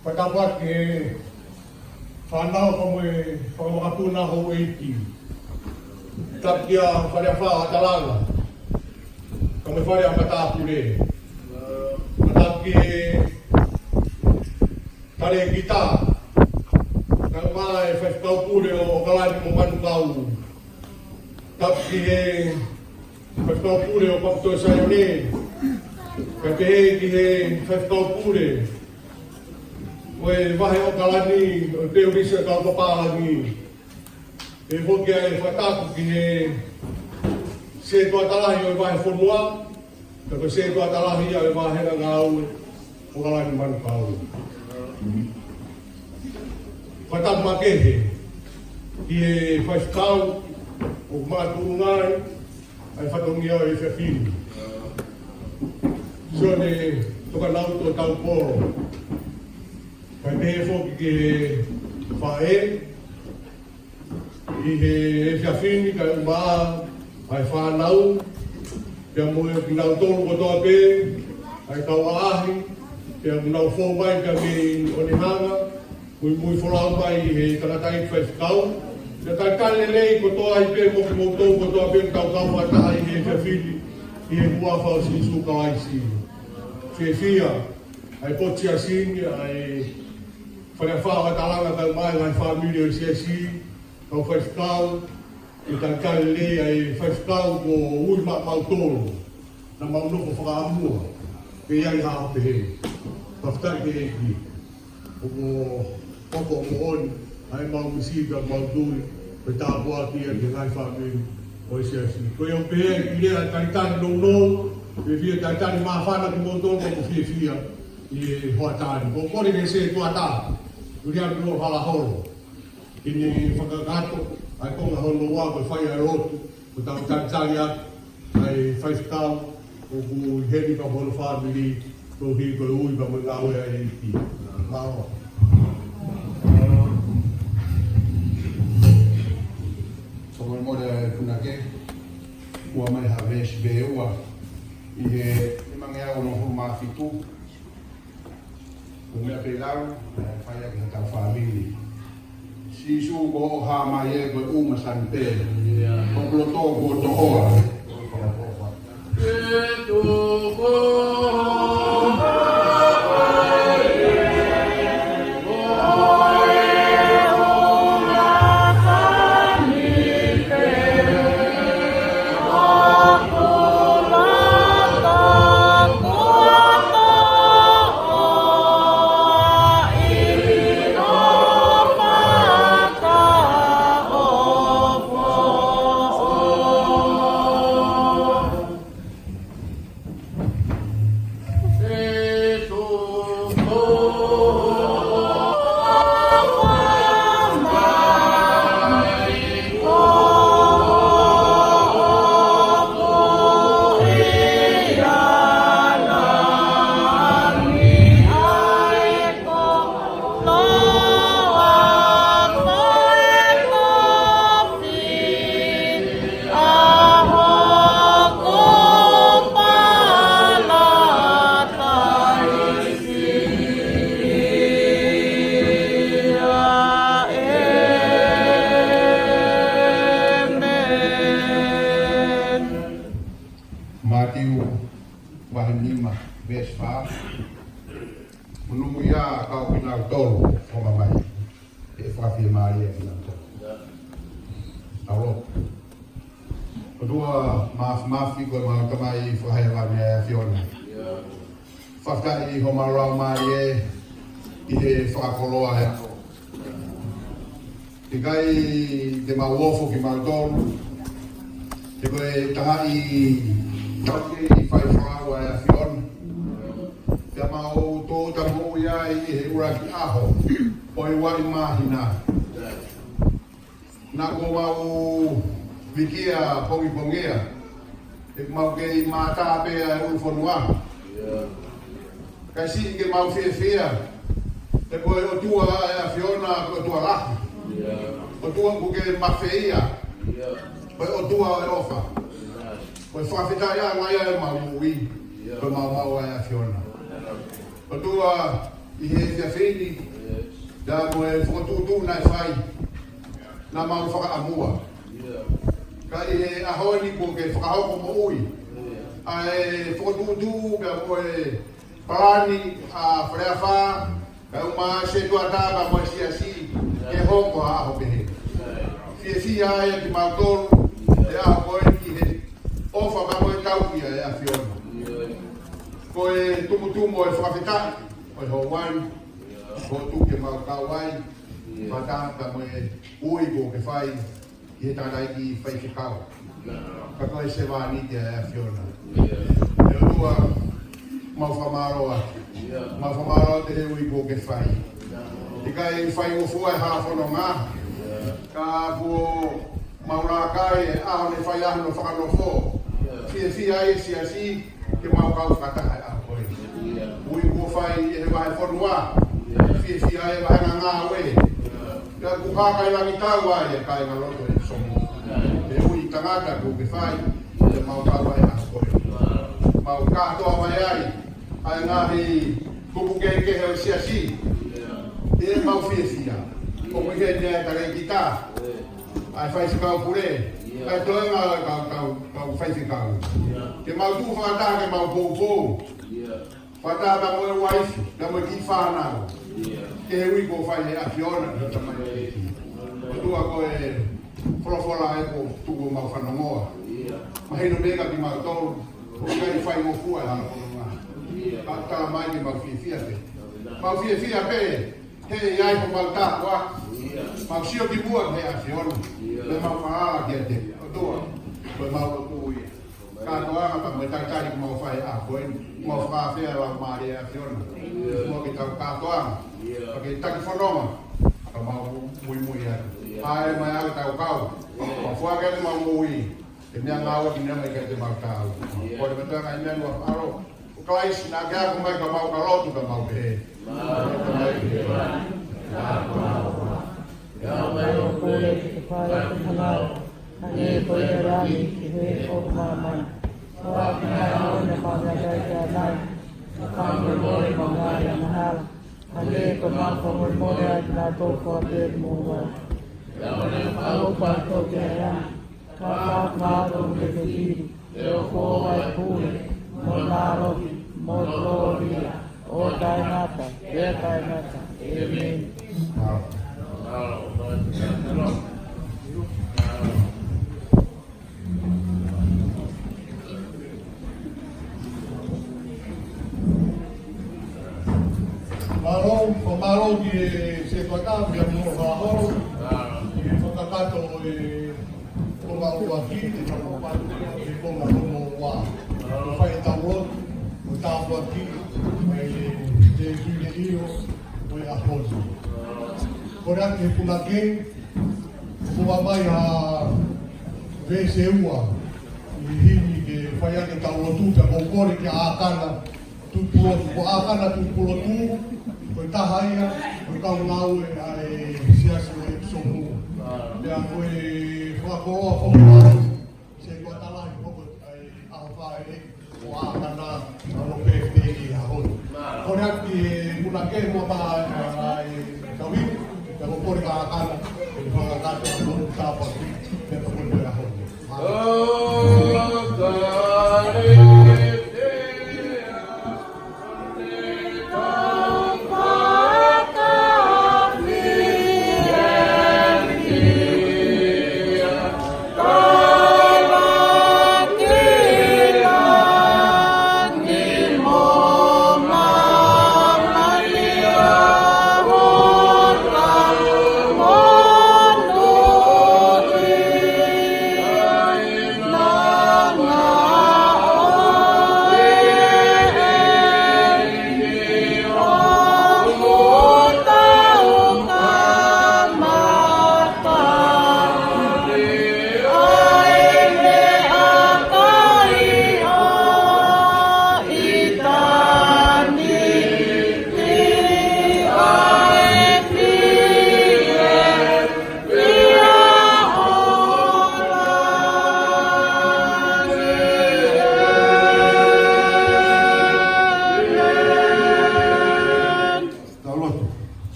Patapat whanau ka moe whakamakapunā hou eiti. Takia whare wha atalanga. Ka moe whare a matāpure. Mataki tare gita. Ka mai whaikau pure o kalani mo manu kau. Taki whaikau pure o pakuto sayone. Ka te ki whaikau pure. Oe wahe o kalani, o te urisa ka o papalani. E hoki ai whataku ki se tua talahi o wahe whonua. Tako se tua talahi o wahe na ngau o kalani manu kau. Whataku makehe. Ki whaikau o māturu ngai. Ai whatongi au e whiawhiri. So ne toka nauto tau poro. Kai mehe whoki ki whae, i he whiawhini kai umaa, ai whanau, kia moe ki nau tolu ko toa pē, ai kau aahi, kia nau whomai ka me onehanga, mui wholau mai i he tanatai whaikau, kia tai kale lei ko toa i pē moki moutou ko toa pē kau kau whataha i he whiawhini, i he buawhau si su kawai si. Whiawhia, ai potia sini, ai whare whawa talanga tau mai ngai whamiri o siasi, kau whaikau, i tai kare le ai whaikau ko ui mautoro, na maunoko whakaamua, pe iai hao te he. Whaftai te eki, o mo koko mo oni, ai mau misika, mau turi, pe tāpua kia te ngai whamiri o siasi. Koe o pe e, i rea tai tani nou, pe via tai tani mawhana ki moutoro ko whiawhia, i hoatani. Ko kore ne se tuata. Urian no hala holo. Ini whakakato, ai konga holo wā koe whai ai rotu, ko tau tantari atu, ai whaikau, o ku heri ka holo whamiri, ko hi koe ui ka mga aue ai iti. Māua. Somo mora punake, ua mai havesh beua, i he imangea o noho mafitu, o mea pelau, whai aki hatau whamiri. Si su ko ha mai e koe uma san pe, o ploto ko tohoa. E tohoa. Matiu Wahinima Vespa Menumuia kau pinau tolu Oma mai E whawhi maari e pinau tolu Taulo Kedua maaf-maafi koe mau tamai whahai wani e Fiona Whaftai homa rau maari e I he whakakoloa e Te kai te mau ofo ki mau tolu Te koe tangai Taki I whai whaua e a Fiona. Te mau tō tamu ia I he uraki aho. Poi wai mahina. Nā ko mau wikia pongi pongea. Te mau ke I mātā pēa e uwhanua. Kai si ke mau whiawhia. Te koe o tua e a Fiona koe tua lahi. O tua ku ke mawhia. Koe o tua e ofa. Koe whawhitai a ngai e mau ui, koe mau mau e a Fiona. O tua I he fia whini, da mo e whakatūtū nai whai, na mau whakaamua. Ka i he ahoni ko ke whakahoko mo ui. Ai whakatūtū ka mo e parani a whareawha, ka uma se tuata ka mo siasi, ke hoko a aho pehe. Fia e ki mautolu, e aho koe ki he ofa ka mo e taukia e a Fiona. Ko e tumutumo e whakawhita, o e hauan, ko tuke mau kauai, mata ka mo e ui ko ke whai, i he tānai ki whai whikau. Ka koe se wāni te a Fiona. E rua, mau whamaroa, mau whamaroa te he ui ko ke whai. I kai whai o fua e hawhono ngā, ka puo maura kai e aho ne whai ahno whakanofo, fia e siasi, ke mau kau whakataha e aho koe. Ui ko whai e he wahe whanua, fia e wahe ngā we. Ka kuhaka i langi tau ai e kai ngaloto e somo. E ui tangata ko ke whai, e mau kau ai aho koe. Mau katoa mai ai ngahi kupuke ke heo siasi. E mau fia. O me ke nea tarei ki tā. Ai whai se kau pure. Kai toi ngā kau whai se kau. Ke mau tū whakatā ke mau pou. Whakatā ka moe waifu, ka moe ki whānau. Ke he ui ko whai he a Fiona, ni tamai e ki. O tua ko e wholawhola e ko tuku mau whanongoa. Mahino mega ki mau tolu, o kai whai mo fua e hana kono ngā. Ka mai ki mau fia pe. Mau fia pe, he iai ko mau tā kua. Mau sio ki bua he a Fiona. Le mau whaala ki a te. O tua, ko mau ko ui. Ka toa ka mo tai ki mau whai a koe. Mau whaafea la maari a Fiona. Mua ki tau kātoa. Pake taki whanonga. Ka mau mui atu. Ai mai au tau kau. Mau whaake te mau mui. Te mea ngāua ki nema i kai te mau tāu. Kore me tuanga i menu a wharo. O klais, nā kia kumai ka mau ka lotu ka mau pehe. Ia mai o kore ki te whae o te hanao. Ane e koe e rani ki hui o te māmai. Oa ki mai au na mana kai te anai. A kāngu mōre ma ngāi a mahala. Ane e koe māwha mōre mōre ai ki nā tōku a pēr mō wai. A opa tō ki a rani. Ka kātō me te tiri. E o kōwai pūre. Mō nārohi. Mō tōria. O tainata. E tainata. Amen. Maro ki se kata mea mo hahoro, ki whakakato e konga ua ki, te tamo patu e konga hono wā. O whai e tau o tāpua ki, e te tūne io, o e ahosu. Kore ake he puna ke, kua mai a vese ua, i hini ke whai ake tau o tūta, o kore ki a ākana, tūpulotu, ko ākana tūpulotu, koe tahaia, koe kaunau e ai siasi o e somu. Lea koe whakoroa whakamaro, se koe talahi koko ai ahawhae e, o ākana, alo PFD i ahonu. Kore ati e muna ke mua pa ai kawi, te ko kore ka ākana, e whakakate a monu tāpa ki, te ko kore ahonu. Oh, God,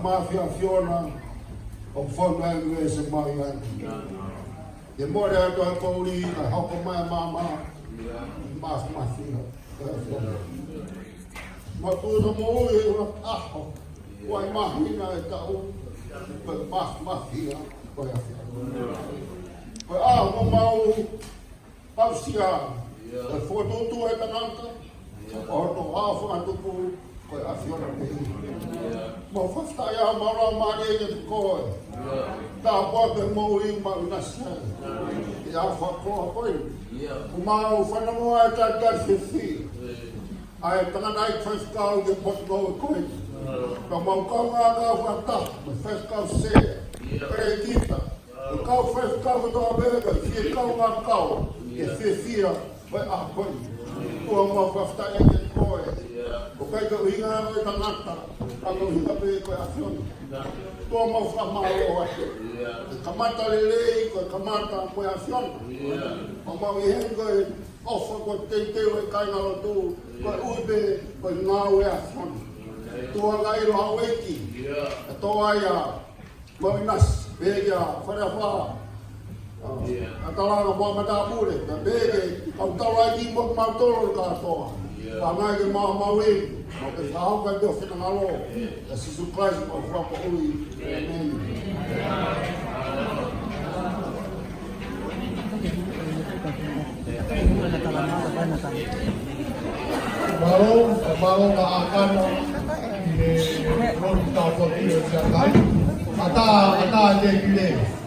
mafia fiona o whanga e me se mai ai. E more ato a kauri a hoko mai mama mas mafia. Ma tuta mo e ura taho. Wai mahina e tau. Mas mafia. Koe a fia. Koe a mo mau pausia. Koe whototu e tanaka. O to hafo atupu. Koe a fiona te hi. Mo whaftai a mara mare e te koe. Tā pāpe mō i mau nasa. I a whakoa koe. Ku mau whanamua e tā whiwhi. Ai tangana i whaskau ke potmo e koe. Ka mau kau ngā ngā whata. Me whaskau se. Pere kita. E kau whaskau e tō berega. Fie kau ngā kau. E whiwhia. Koe a koe. Kua mau whaftai e te koe. O kai ka uhinga e tangata. Ka uhinga pe koe a whiona. Tua mau whamau o ake. Kamata lelei, koe kamata koe a whiona. O mau i hengo e ofa koe teiteo e kainalo tū. Koe uipe, koe ngāu e a whiona. Tua ngai roha weki. E toa ia, mau i nas, bege a whare a wha. A talanga mua mata pure. Ta bege, au tawa i mo mau tolo ka toa. Pa ngai ke mau e. Mau ke whahau kai teo whina ngalo. E Sisu Christ mau whapa ui. Amen. Marong ka akan ni ron ta ko ti sa kai. Ata de kile.